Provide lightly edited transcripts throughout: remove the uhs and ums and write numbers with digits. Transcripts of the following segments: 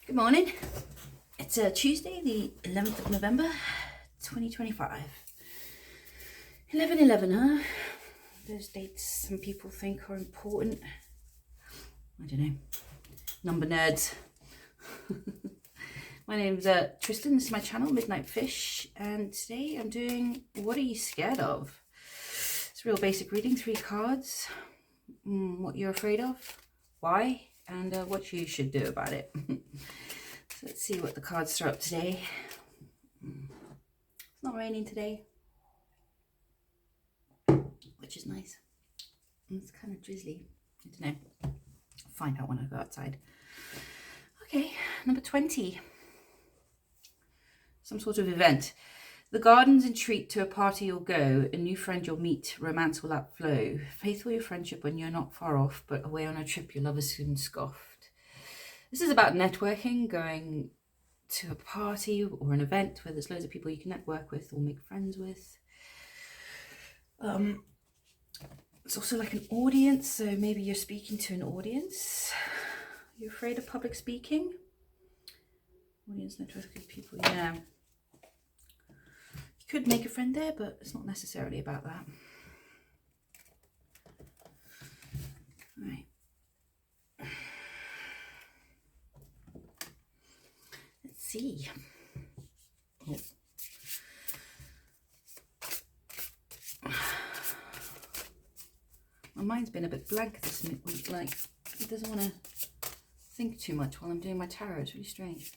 Good morning. It's Tuesday, the 11th of November, 2025. 11/11, huh? Those dates some people think are important. I don't know. Number nerds. My name's Tristan. This is my channel, Midnight Fish, and today I'm doing What Are You Scared Of? It's a real basic reading, 3 cards. What you're afraid of, why, and what you should do about it. So let's see what the cards throw up today. It's not raining today, which is nice. It's kind of drizzly. I don't know. I'll find out when I go outside. Okay, number 20. Some sort of event. The gardens entreat to a party you'll go, a new friend you'll meet, romance will outflow. Faithful your friendship when you're not far off, but away on a trip your lover soon scoffed. This is about networking, going to a party or an event where there's loads of people you can network with or make friends with. It's also like an audience, so maybe you're speaking to an audience. You're afraid of public speaking? Audience networking people, yeah. You could make a friend there, but it's not necessarily about that. All right. Let's see. Oh. My mind's been a bit blank this week, like it doesn't want to think too much while I'm doing my tarot. It's really strange.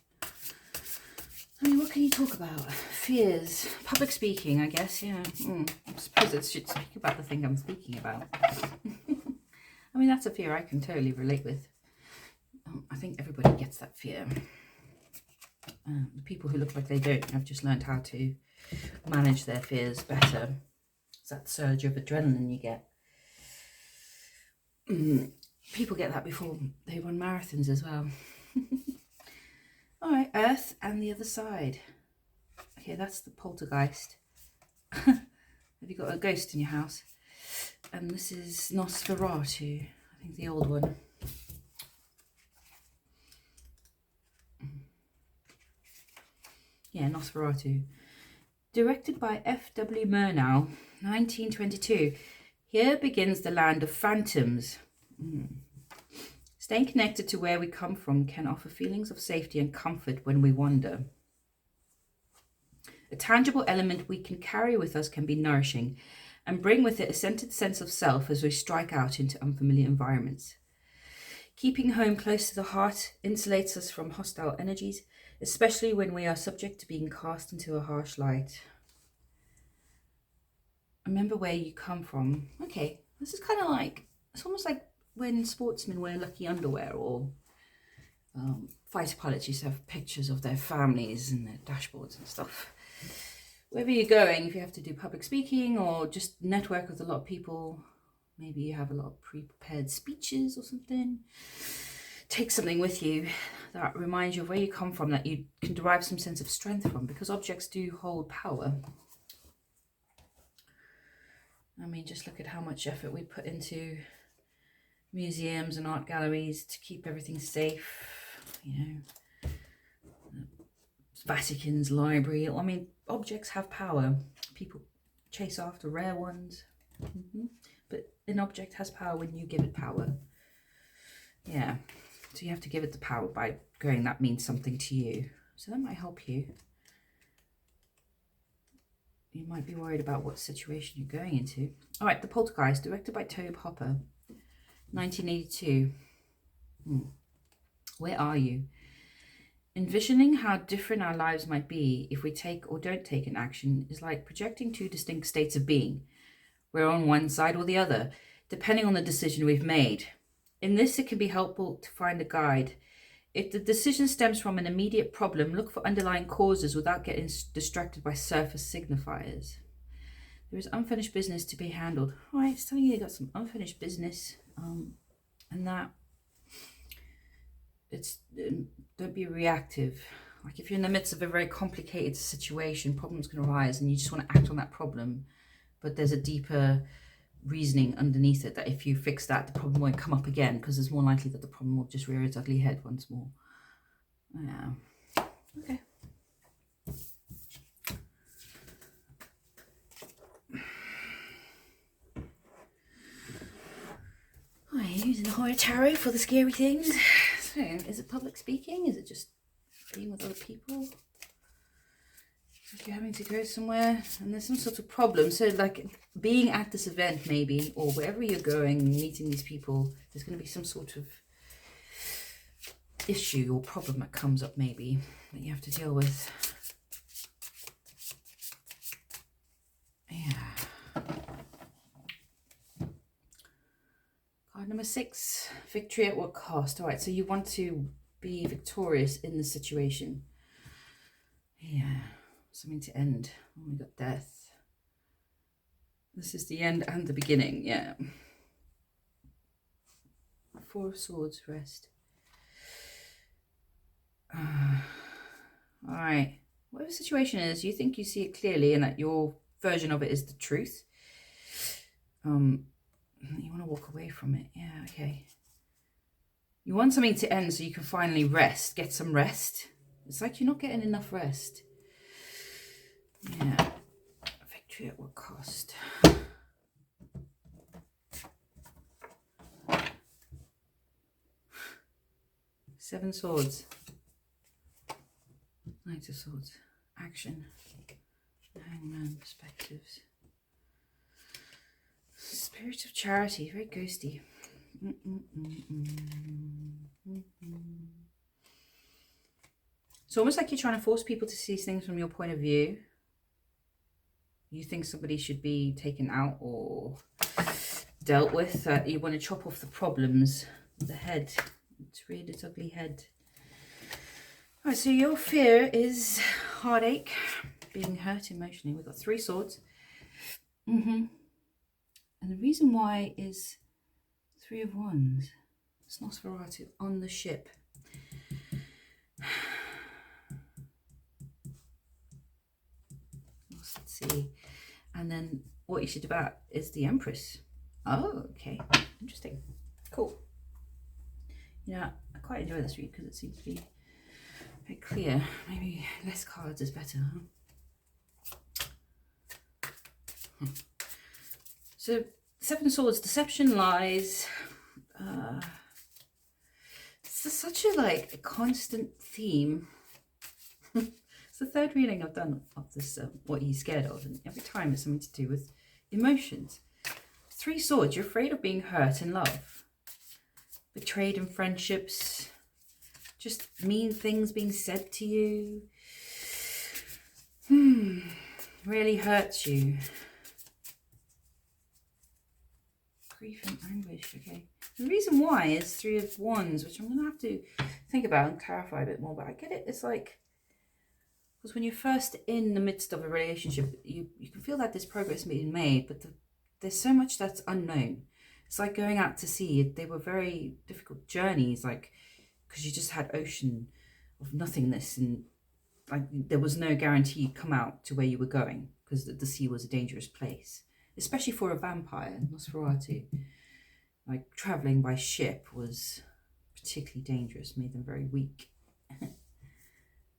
I mean, what can you talk about? Fears, public speaking, I guess, yeah. I suppose I should speak about the thing I'm speaking about. I mean, that's a fear I can totally relate with. I think everybody gets that fear. The people who look like they don't have just learned how to manage their fears better. It's that surge of adrenaline you get. People get that before they run marathons as well. All right, Earth and the other side. Okay, that's the poltergeist. Have you got a ghost in your house? And this is Nosferatu, I think the old one. Yeah, Nosferatu. Directed by F.W. Murnau, 1922. Here begins the land of phantoms. Staying connected to where we come from can offer feelings of safety and comfort when we wander. A tangible element we can carry with us can be nourishing and bring with it a centered sense of self as we strike out into unfamiliar environments. Keeping home close to the heart insulates us from hostile energies, especially when we are subject to being cast into a harsh light. Remember where you come from. Okay, this is kind of like, it's almost like when sportsmen wear lucky underwear, or fighter pilots used to have pictures of their families and their dashboards and stuff. Wherever you're going, if you have to do public speaking or just network with a lot of people, maybe you have a lot of pre-prepared speeches or something, take something with you that reminds you of where you come from, that you can derive some sense of strength from, because objects do hold power. I mean, just look at how much effort we put into museums and art galleries to keep everything safe, Vatican's library. I mean, objects have power. People chase after rare ones, but an object has power when you give it power. Yeah, so you have to give it the power by going, that means something to you. So that might help you. You might be worried about what situation you're going into. All right, The Poltergeist, directed by Tobe Hooper, 1982. Where are you? Envisioning how different our lives might be if we take or don't take an action is like projecting 2 distinct states of being. We're on one side or the other, depending on the decision we've made. In this, it can be helpful to find a guide. If the decision stems from an immediate problem, look for underlying causes without getting distracted by surface signifiers. There is unfinished business to be handled. All right, it's telling you got some unfinished business, and that don't be reactive. Like if you're in the midst of a very complicated situation, problems can arise and you just want to act on that problem, but there's a deeper reasoning underneath it that if you fix that, the problem won't come up again, because it's more likely that the problem will just rear its ugly head once more. Yeah. Okay. Oh, you're using the Horror Tarot for the scary things. So, is it public speaking? Is it just being with other people? If you're having to go somewhere and there's some sort of problem. So like being at this event maybe, or wherever you're going, meeting these people, there's going to be some sort of issue or problem that comes up maybe that you have to deal with. Yeah. Card number 6, victory at what cost? All right, so you want to be victorious in the situation. Yeah. Something to end. Oh, we got death. This is the end and the beginning, yeah. 4 of Swords, rest. Alright. Whatever the situation is, you think you see it clearly and that your version of it is the truth. You want to walk away from it. Yeah, okay. You want something to end so you can finally rest. Get some rest. It's like you're not getting enough rest. Yeah. Victory at what cost? 7 swords. Knight of Swords. Action. Hangman. Perspectives. Spirit of Charity. Very ghosty. It's almost like you're trying to force people to see things from your point of view. You think somebody should be taken out or dealt with. You want to chop off the problems. The head. It's reared its ugly head. Alright, so your fear is heartache, being hurt emotionally. We've got 3 swords. And the reason why is 3 of Wands. It's Nosferatu on the ship. Let's see. And then what you should do about is the Empress. Oh, okay. Interesting. Cool. Yeah, I quite enjoy this read because it seems to be very clear. Maybe less cards is better, huh? So, 7 Swords, deception, lies. It's such a constant theme. It's the 3rd reading I've done of this, what he's scared of, and every time it's something to do with emotions. 3 Swords, you're afraid of being hurt in love, betrayed in friendships, just mean things being said to you. Really hurts you. Grief and anguish, okay. The reason why is 3 of Wands, which I'm going to have to think about and clarify a bit more, but I get it. It's like, because when you're first in the midst of a relationship, you can feel that there's progress being made, but there's so much that's unknown. It's like going out to sea. They were very difficult journeys, because you just had ocean of nothingness, and there was no guarantee you'd come out to where you were going, because the sea was a dangerous place, especially for a vampire. Nosferatu, traveling by ship was particularly dangerous, made them very weak.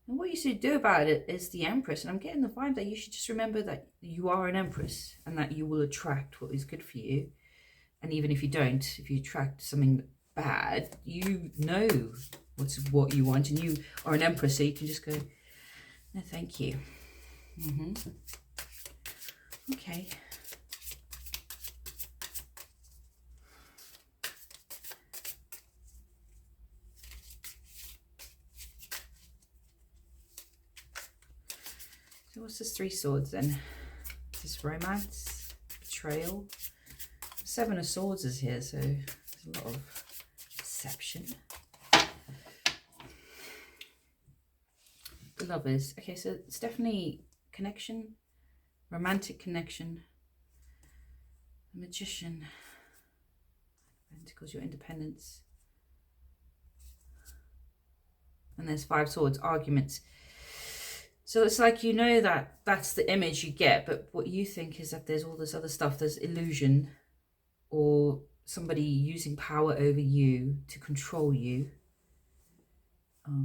And what you should do about it is the Empress, and I'm getting the vibe that you should just remember that you are an Empress and that you will attract what is good for you. And even if you don't, if you attract something bad, you know what you want, and you are an Empress, so you can just go, no thank you. Okay. So what's this 3 Swords then? Is this romance? Betrayal? 7 of Swords is here, so there's a lot of deception. The Lovers. Okay, so it's definitely connection, romantic connection. The Magician. Pentacles, your independence. And there's 5 Swords, arguments. So it's like, you know that that's the image you get, but what you think is that there's all this other stuff. There's illusion, or somebody using power over you to control you,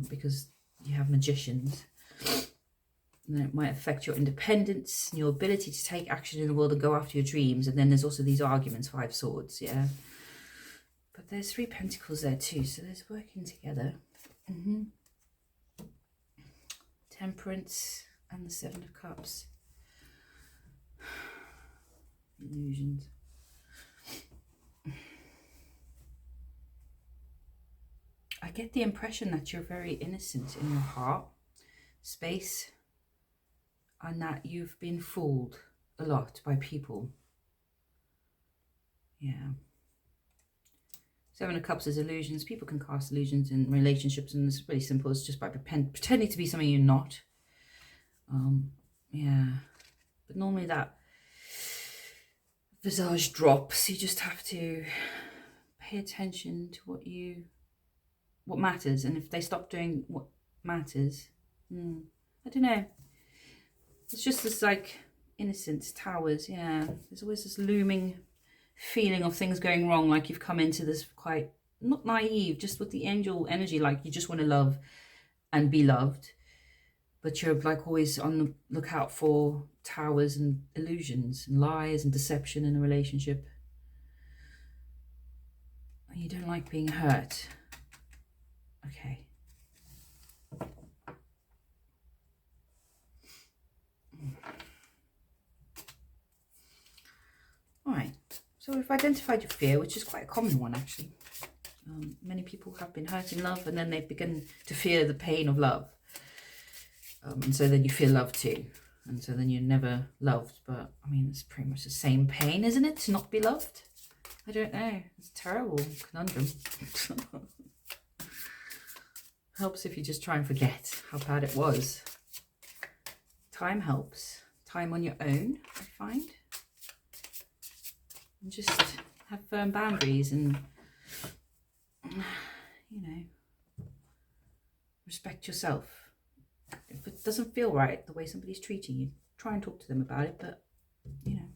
because you have magicians. And then it might affect your independence and your ability to take action in the world and go after your dreams. And then there's also these arguments, 5 swords, yeah. But there's 3 pentacles there too, so there's working together. Temperance and the 7 of Cups. Illusions. I get the impression that you're very innocent in your heart space, and that you've been fooled a lot by people. Yeah. 7 of Cups is illusions. People can cast illusions in relationships, and it's really simple. It's just by pretending to be something you're not. Yeah. But normally that visage drops. You just have to pay attention to what matters. And if they stop doing what matters, I don't know. It's just this like innocence, towers, yeah. There's always this looming feeling of things going wrong, like you've come into this quite, not naive, just with the angel energy, like you just want to love and be loved. But you're like always on the lookout for towers and illusions and lies and deception in a relationship. And you don't like being hurt. Okay. All right. So we've identified your fear, which is quite a common one, actually. Many people have been hurt in love, and then they begin to fear the pain of love. And so then you feel love too. And so then you're never loved. But, I mean, it's pretty much the same pain, isn't it, to not be loved? I don't know. It's a terrible conundrum. Helps if you just try and forget how bad it was. Time helps. Time on your own, I find. And just have firm boundaries and, you know, respect yourself. If it doesn't feel right the way somebody's treating you, try and talk to them about it, but, you know,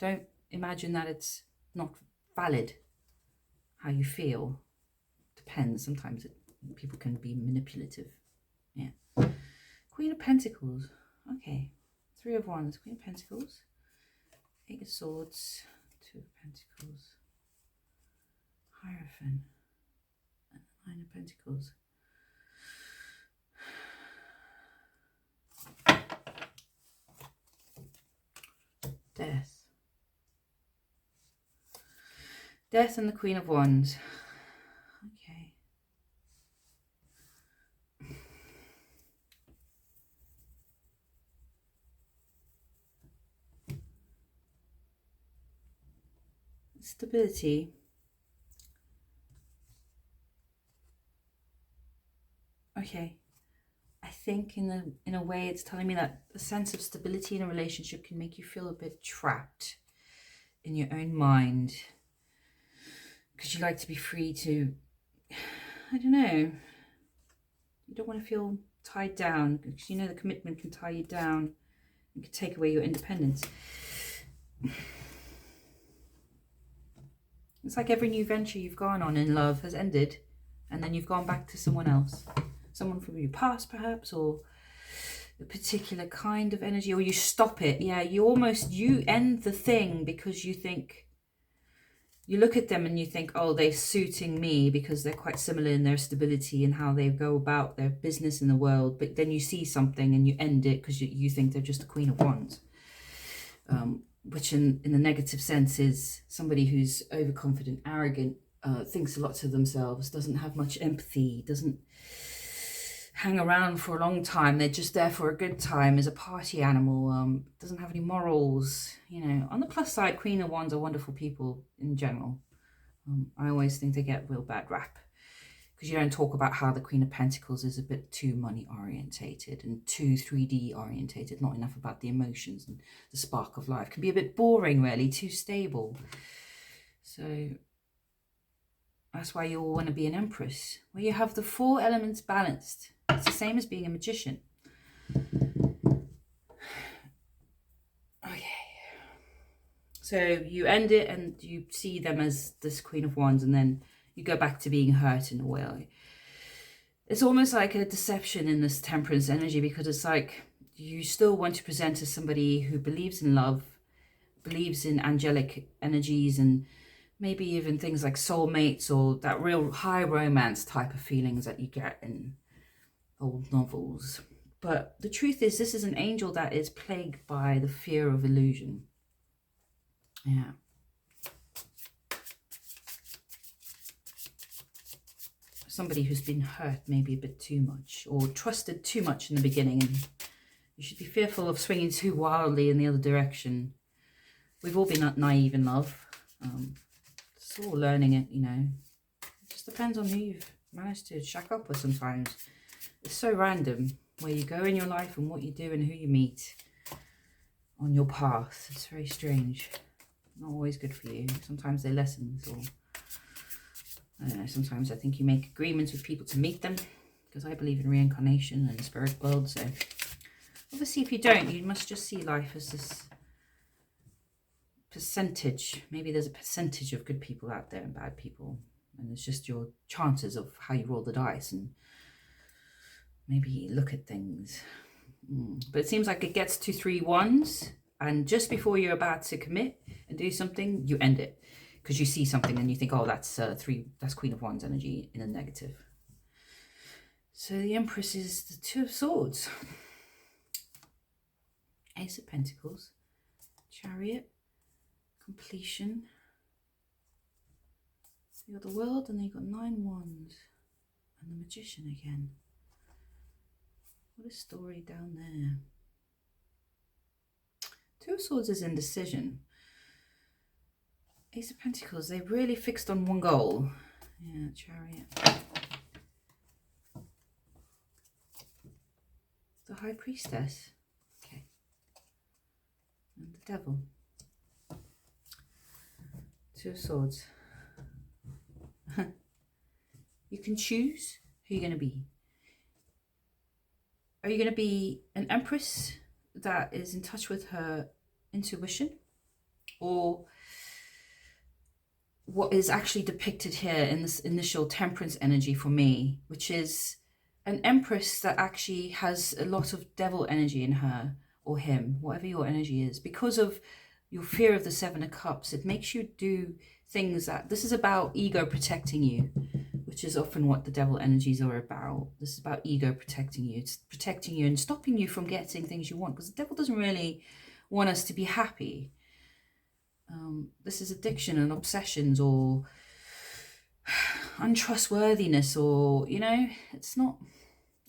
don't imagine that it's not valid how you feel. Depends. Sometimes people can be manipulative. Yeah. Queen of Pentacles. Okay. 3 of Wands. Queen of Pentacles. 8 of Swords. 2 of Pentacles. Hierophant. And 9 of Pentacles. Death. Death and the Queen of Wands. Okay. Stability. Okay. I think in a way it's telling me that a sense of stability in a relationship can make you feel a bit trapped in your own mind, because you like to be free to, I don't know, you don't want to feel tied down, because you know the commitment can tie you down and can take away your independence. It's like every new venture you've gone on in love has ended, and then you've gone back to someone else. Someone from your past, perhaps, or a particular kind of energy, or you stop it. Yeah, you end the thing because you think, you look at them and you think, oh, they're suiting me because they're quite similar in their stability and how they go about their business in the world. But then you see something and you end it because you think they're just a Queen of Wands. Which in the negative sense is somebody who's overconfident, arrogant, thinks a lot to themselves, doesn't have much empathy, doesn't hang around for a long time. They're just there for a good time, is a party animal, doesn't have any morals. You know, on the plus side, Queen of Wands are wonderful people in general. I always think they get a real bad rap because you don't talk about how the Queen of Pentacles is a bit too money orientated and too 3D orientated, not enough about the emotions and the spark of life. Can be a bit boring, really, too stable. So that's why you all want to be an Empress, where you have the 4 elements balanced. It's the same as being a magician. Okay. So you end it and you see them as this Queen of Wands, and then you go back to being hurt in a way. it's almost like a deception in this Temperance energy, because it's like you still want to present as somebody who believes in love, believes in angelic energies, and maybe even things like soulmates or that real high romance type of feelings that you get in old novels. But the truth is, this is an angel that is plagued by the fear of illusion. Yeah. Somebody who's been hurt maybe a bit too much, or trusted too much in the beginning, and you should be fearful of swinging too wildly in the other direction. We've all been naive in love. It's all learning it, you know. It just depends on who you've managed to shack up with sometimes. It's so random where you go in your life and what you do and who you meet on your path. It's very strange. Not always good for you. Sometimes they're lessons, or I don't know, sometimes I think you make agreements with people to meet them, because I believe in reincarnation and the spirit world. So obviously if you don't, you must just see life as this percentage. Maybe there's a percentage of good people out there and bad people, and it's just your chances of how you roll the dice and maybe look at things. But it seems like it gets to 3 wands, and just before you're about to commit and do something, you end it, because you see something and you think, oh, that's Queen of Wands energy in a negative. So the Empress is the 2 of Swords, Ace of Pentacles, Chariot, completion. So you got the World, and then you got 9 wands and the Magician again. What a story down there. 2 of Swords is indecision. Ace of Pentacles, they really fixed on one goal. Yeah, Chariot. The High Priestess. Okay. And the Devil. 2 of Swords. You can choose who you're going to be. Are you going to be an Empress that is in touch with her intuition? Or what is actually depicted here in this initial Temperance energy for me, which is an Empress that actually has a lot of devil energy in her, or him, whatever your energy is. Because of your fear of the 7 of Cups, it makes you do things that, this is about ego protecting you, which is often what the devil energies are about. This is about ego protecting you. It's protecting you and stopping you from getting things you want, because the devil doesn't really want us to be happy. This is addiction and obsessions, or untrustworthiness, or, you know, it's not,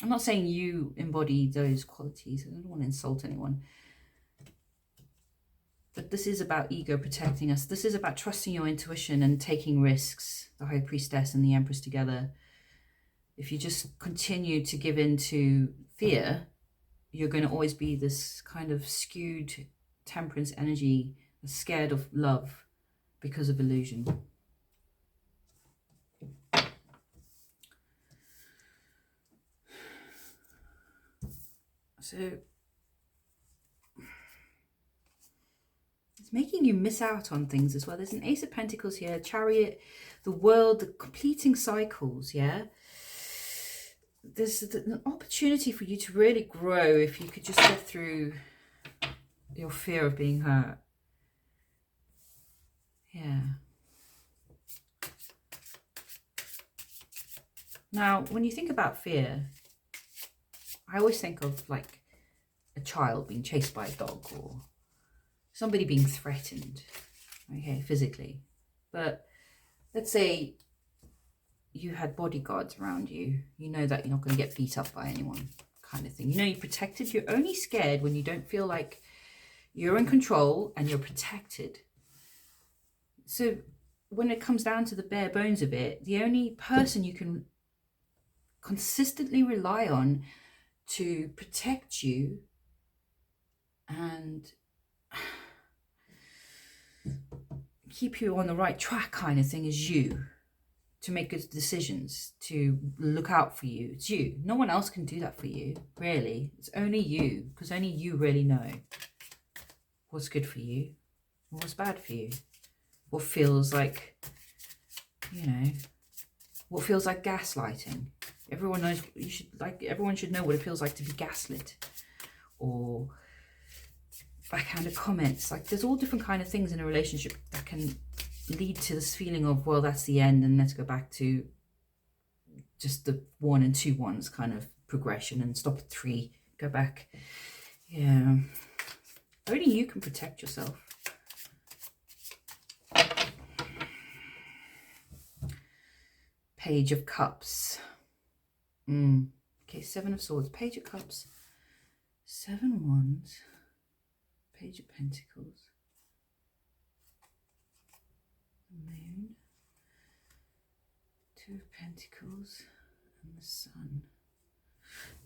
I'm not saying you embody those qualities. I don't want to insult anyone. But this is about ego protecting us. This is about trusting your intuition and taking risks. The High Priestess and the Empress together. If you just continue to give in to fear, you're going to always be this kind of skewed Temperance energy, scared of love because of illusion. So it's making you miss out on things as well. There's an Ace of Pentacles here, Chariot, the World, the completing cycles, yeah? There's an opportunity for you to really grow if you could just get through your fear of being hurt. Yeah. Now, when you think about fear, I always think of like a child being chased by a dog, or somebody being threatened, okay, physically. But let's say you had bodyguards around you. You know that you're not going to get beat up by anyone, kind of thing. You know you're protected. You're only scared when you don't feel like you're in control and you're protected. So when it comes down to the bare bones of it, the only person you can consistently rely on to protect you and keep you on the right track, kind of thing, is you. To make good decisions, to look out for you. It's you. No one else can do that for you, really. It's only you, because only you really know what's good for you and what's bad for you. What feels like, you know, what feels like gaslighting. Everyone knows, everyone should know what it feels like to be gaslit or backhanded comments. Like, there's all different kind of things in a relationship that can lead to this feeling of, well, that's the end, and let's go back to just the 1 and 2 ones kind of progression and stop at 3, go back. Yeah. Only you can protect yourself. Page of Cups. Okay, 7 of Swords, Page of Cups, 7 Wands, Page of Pentacles, Moon, 2 of Pentacles, and the Sun.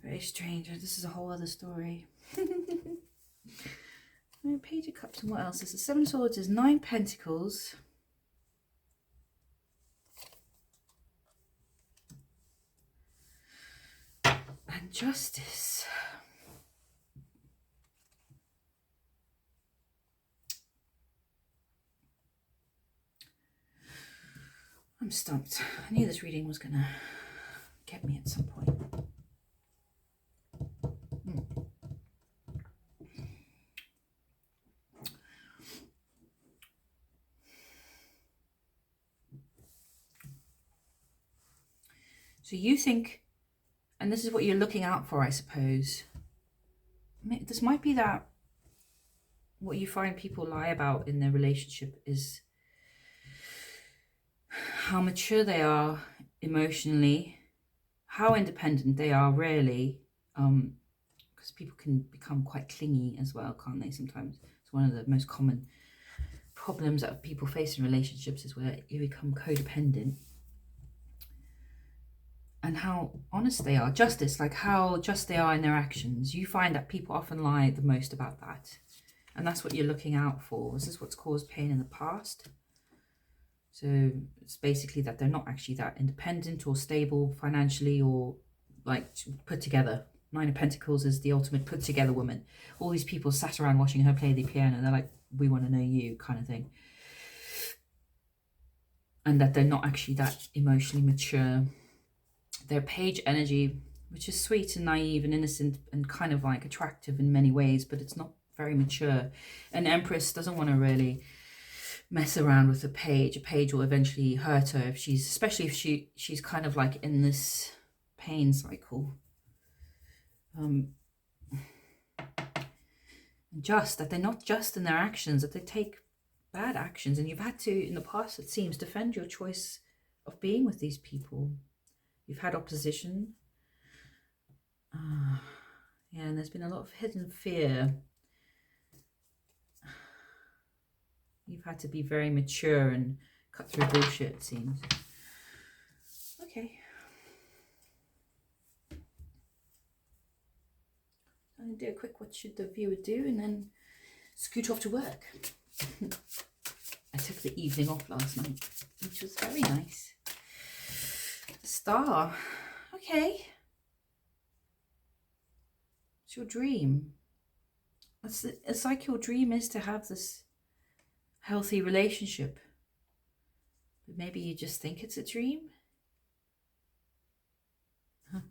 Very strange. This is a whole other story. Page of Cups, and what else? This is 7 of Swords, is 9 Pentacles. And Justice. I'm stumped. I knew this reading was going to get me at some point. So you think, and this is what you're looking out for, I suppose. This might be that what you find people lie about in their relationship is how mature they are emotionally, how independent they are, really, because people can become quite clingy as well, can't they, sometimes? It's one of the most common problems that people face in relationships, is where you become codependent. And how honest they are. Justice, like how just they are in their actions. You find that people often lie the most about that. And that's what you're looking out for. This is what's caused pain in the past. So it's basically that they're not actually that independent or stable financially, or like put together. 9 of Pentacles is the ultimate put together woman. All these people sat around watching her play the piano. They're like, we want to know you, kind of thing. And that they're not actually that emotionally mature. Their Page energy, which is sweet and naive and innocent and kind of like attractive in many ways, but it's not very mature. An Empress doesn't want to really mess around with a Page. A Page will eventually hurt her, if she's, especially if she's kind of like in this pain cycle. Just that they're not just in their actions, that they take bad actions, and you've had to, in the past it seems, defend your choice of being with these people. You've had opposition. Yeah, and there's been a lot of hidden fear. You've had to be very mature and cut through bullshit, it seems. Okay. I'm going to do a quick what should the viewer do, and then scoot off to work. I took the evening off last night, which was very nice. Star. Okay. It's your dream. It's like your dream is to have this healthy relationship. But maybe you just think it's a dream? Huh.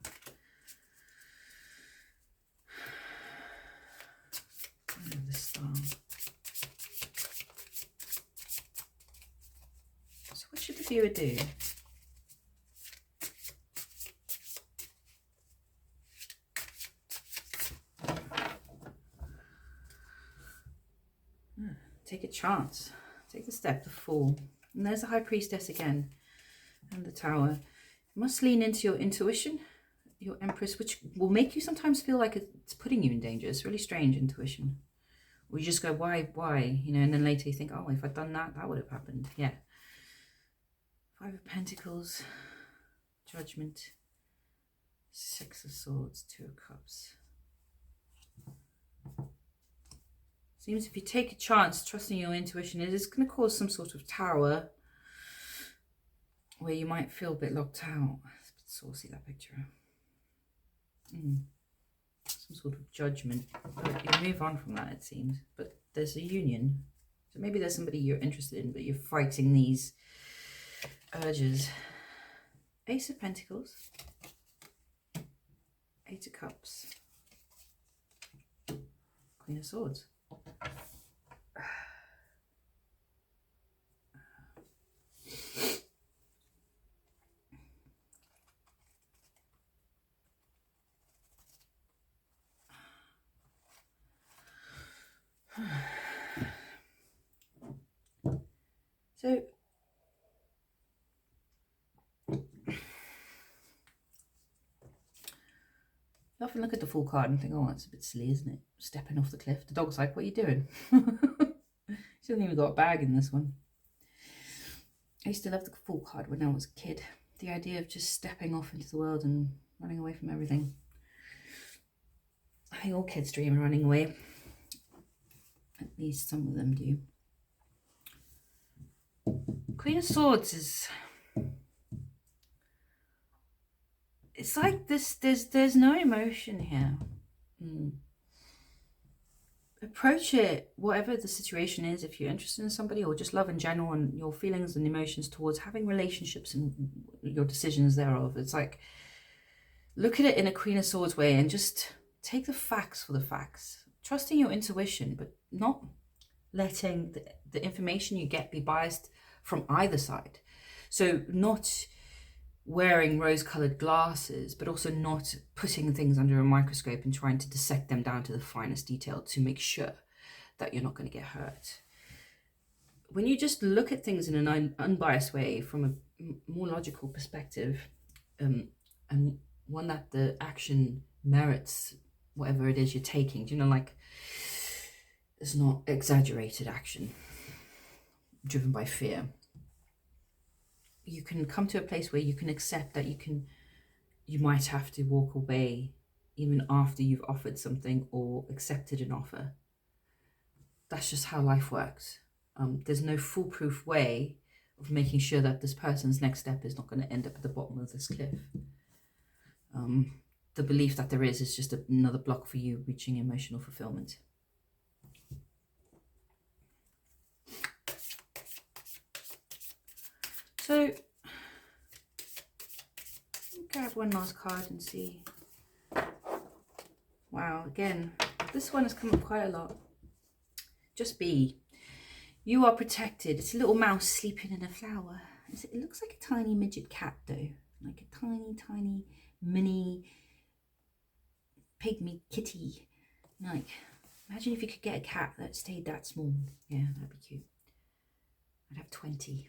The Star. So what should the viewer do? Take a chance. Take the step, the Fool. And there's the High Priestess again. And the Tower. You must lean into your intuition, your Empress, which will make you sometimes feel like it's putting you in danger. It's really strange, intuition. Or you just go, why? You know, and then later you think, oh, if I'd done that, that would have happened. Yeah. 5 of Pentacles. Judgment. 6 of Swords. 2 of Cups. Seems if you take a chance, trusting your intuition, it is going to cause some sort of tower where you might feel a bit locked out. It's a bit saucy, that picture. Some sort of judgment. But you'll move on from that, it seems. But there's a union. So maybe there's somebody you're interested in, but you're fighting these urges. Ace of Pentacles. Eight of Cups. Queen of Swords. So I often look at the full card and think, oh, that's a bit silly, isn't it? Stepping off the cliff. The dog's like, what are you doing? She hasn't even got a bag in this one. I used to love the full card when I was a kid. The idea of just stepping off into the world and running away from everything. I think all kids dream of running away. At least some of them do. Queen of Swords is... It's like this, there's no emotion here. Approach it, whatever the situation is, if you're interested in somebody or just love in general and your feelings and emotions towards having relationships and your decisions thereof. It's like, look at it in a Queen of Swords way and just take the facts for the facts. Trusting your intuition, but not letting the information you get be biased from either side. So not wearing rose-colored glasses, but also not putting things under a microscope and trying to dissect them down to the finest detail to make sure that you're not going to get hurt. When you just look at things in an unbiased way from a more logical perspective, and one that the action merits whatever it is you're taking, do you know, like, it's not exaggerated action driven by fear. You can come to a place where you can accept that you might have to walk away even after you've offered something or accepted an offer. That's just how life works. There's no foolproof way of making sure that this person's next step is not going to end up at the bottom of this cliff. The belief that there is just another block for you reaching emotional fulfillment. So, grab one last card and see. Wow, again, this one has come up quite a lot. Just be. You are protected. It's a little mouse sleeping in a flower. It looks like a tiny midget cat though. Like a tiny, tiny, mini, pygmy kitty. Like, imagine if you could get a cat that stayed that small. Yeah, that'd be cute. I'd have 20.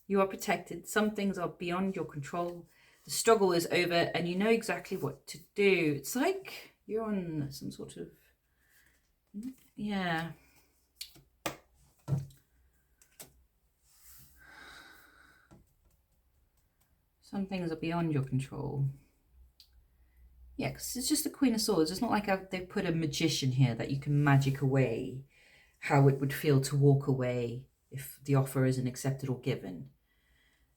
You are protected. Some things are beyond your control. The struggle is over and you know exactly what to do. It's like you're on some sort of, yeah. Some things are beyond your control. Yeah, because it's just the Queen of Swords. It's not like they've put a magician here that you can magic away how it would feel to walk away if the offer isn't accepted or given.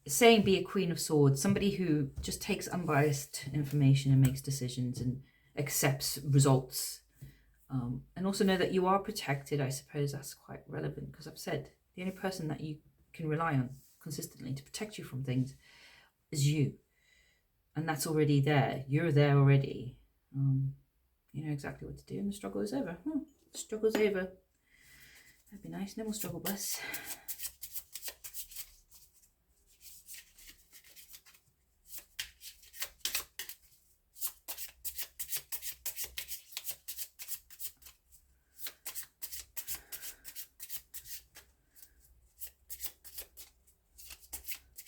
It's saying be a Queen of Swords, somebody who just takes unbiased information and makes decisions and accepts results. And also know that you are protected. I suppose that's quite relevant because I've said the only person that you can rely on consistently to protect you from things is you. And that's already there. You're there already. You know exactly what to do and the struggle is over. The struggle's over. That'd be nice. No more struggle bus.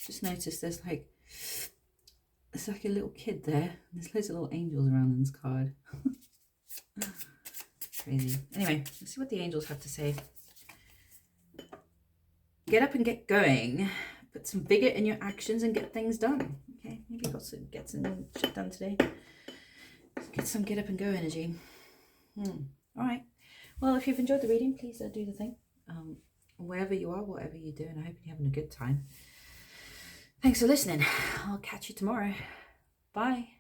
Just noticed there's like, it's like a little kid there. There's loads of little angels around in this card. Crazy. Anyway, let's see what the angels have to say. Get up and get going. Put some vigor in your actions and get things done. Okay, maybe you've got to get some shit done today. Get some get up and go energy. All right. Well, if you've enjoyed the reading, please do the thing. Wherever you are, whatever you're doing, I hope you're having a good time. Thanks for listening. I'll catch you tomorrow. Bye.